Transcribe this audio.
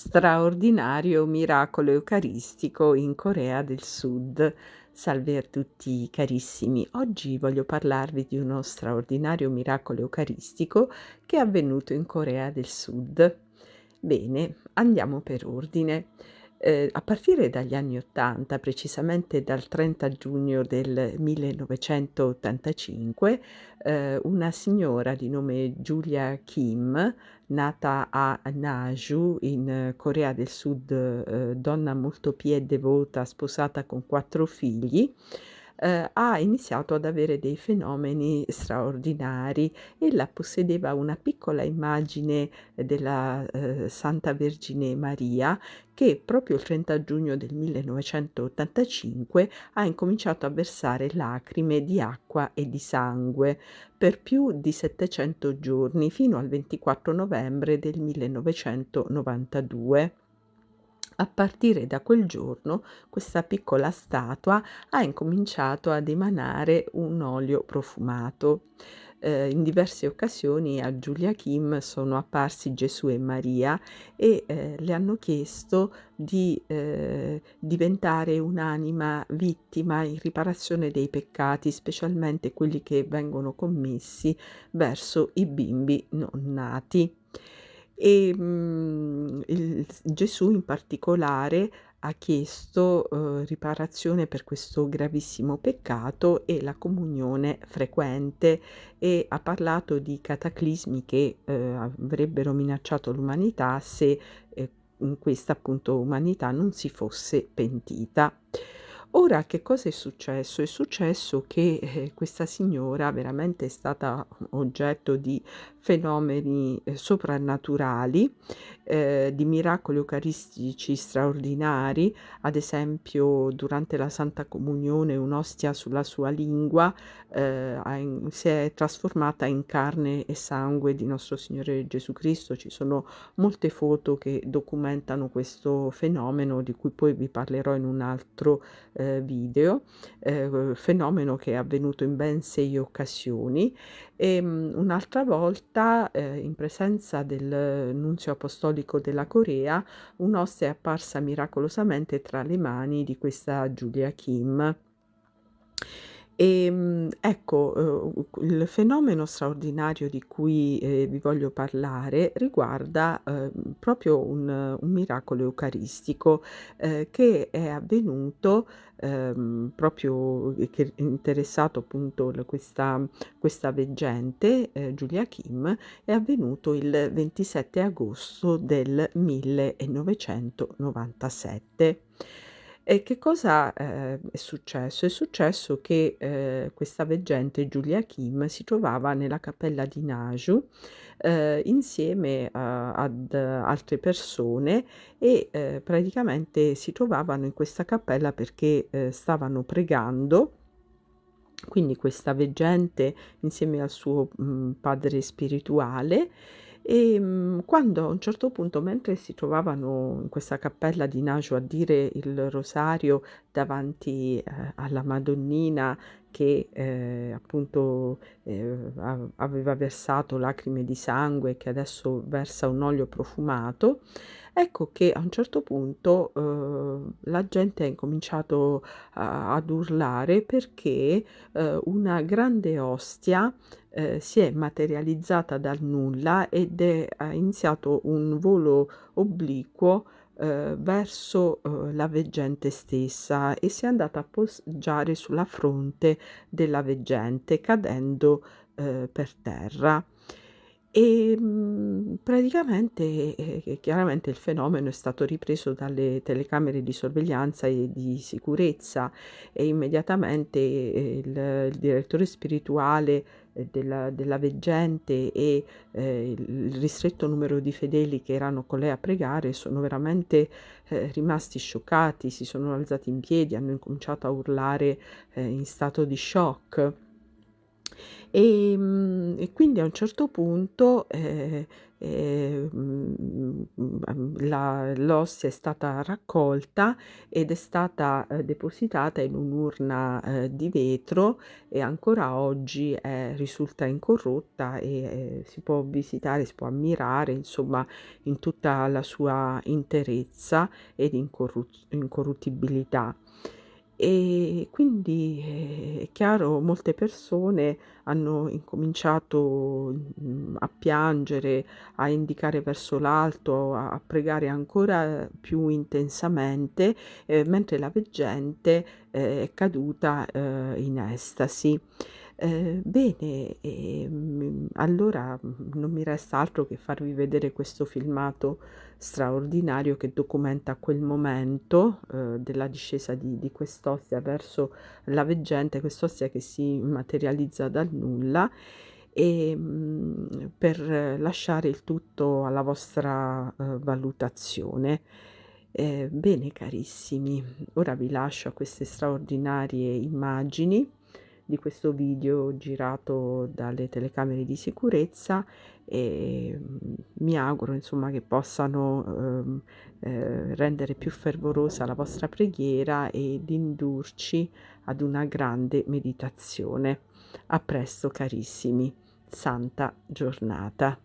Straordinario miracolo eucaristico in Corea del Sud. Salve a tutti carissimi. Oggi voglio parlarvi di uno straordinario miracolo eucaristico che è avvenuto in Corea del Sud. Bene, andiamo per ordine. A partire dagli anni '80, precisamente dal 30 giugno del 1985, una signora di nome Julia Kim, nata a Naju in Corea del Sud, donna molto pia e devota, sposata con 4 figli, ha iniziato ad avere dei fenomeni straordinari. Ella possedeva una piccola immagine della, Santa Vergine Maria che proprio il 30 giugno del 1985 ha incominciato a versare lacrime di acqua e di sangue per più di 700 giorni, fino al 24 novembre del 1992. A partire da quel giorno, questa piccola statua ha incominciato ad emanare un olio profumato. In diverse occasioni a Julia Kim sono apparsi Gesù e Maria e, le hanno chiesto di, diventare un'anima vittima in riparazione dei peccati, specialmente quelli che vengono commessi verso i bimbi non nati. Il Gesù in particolare ha chiesto, riparazione per questo gravissimo peccato e la comunione frequente, e ha parlato di cataclismi che, avrebbero minacciato l'umanità se, in questa appunto umanità non si fosse pentita. Ora che cosa è successo? È successo che, questa signora veramente è stata oggetto di fenomeni, soprannaturali, di miracoli eucaristici straordinari. Ad esempio, durante la Santa Comunione un'ostia sulla sua lingua, si è trasformata in carne e sangue di nostro Signore Gesù Cristo. Ci sono molte foto che documentano questo fenomeno, di cui poi vi parlerò in un altro, video, fenomeno che è avvenuto in ben 6 occasioni. Un'altra volta, in presenza del nunzio apostolico della Corea, un'ostia è apparsa miracolosamente tra le mani di questa Julia Kim. Ecco, il fenomeno straordinario di cui, vi voglio parlare riguarda, proprio un miracolo eucaristico, che è avvenuto, proprio che interessato appunto questa veggente, Julia Kim, è avvenuto il 27 agosto del 1997. E che cosa, è successo? È successo che, questa veggente Julia Kim si trovava nella cappella di Naju, insieme ad altre persone e, praticamente si trovavano in questa cappella perché, stavano pregando. Quindi questa veggente insieme al suo, padre spirituale, quando a un certo punto, mentre si trovavano in questa cappella di Naju a dire il rosario davanti, alla Madonnina che, appunto, aveva versato lacrime di sangue, che adesso versa un olio profumato, ecco che a un certo punto, la gente ha incominciato ad urlare perché, una grande ostia, si è materializzata dal nulla ed ha iniziato un volo obliquo, verso, la veggente stessa, e si è andata a posgiare sulla fronte della veggente, cadendo, per terra. Praticamente, chiaramente il fenomeno è stato ripreso dalle telecamere di sorveglianza e di sicurezza, e immediatamente, il direttore spirituale, della veggente e, il ristretto numero di fedeli che erano con lei a pregare sono veramente, rimasti scioccati, si sono alzati in piedi, hanno incominciato a urlare, in stato di shock. E quindi a un certo punto, l'ossia è stata raccolta ed è stata, depositata in un'urna, di vetro e ancora oggi risulta incorrotta e, si può visitare, si può ammirare, insomma, in tutta la sua interezza ed incorruttibilità. E quindi, è chiaro, molte persone hanno incominciato, a piangere, a indicare verso l'alto, a pregare ancora più intensamente, mentre la veggente, è caduta, in estasi. Bene, allora, non mi resta altro che farvi vedere questo filmato straordinario che documenta quel momento, della discesa di quest'ostia verso la veggente, quest'ostia che si materializza dal nulla, per lasciare il tutto alla vostra, valutazione. Bene carissimi, ora vi lascio a queste straordinarie immagini di questo video girato dalle telecamere di sicurezza e, mi auguro insomma che possano, rendere più fervorosa la vostra preghiera ed indurci ad una grande meditazione. A presto carissimi, santa giornata.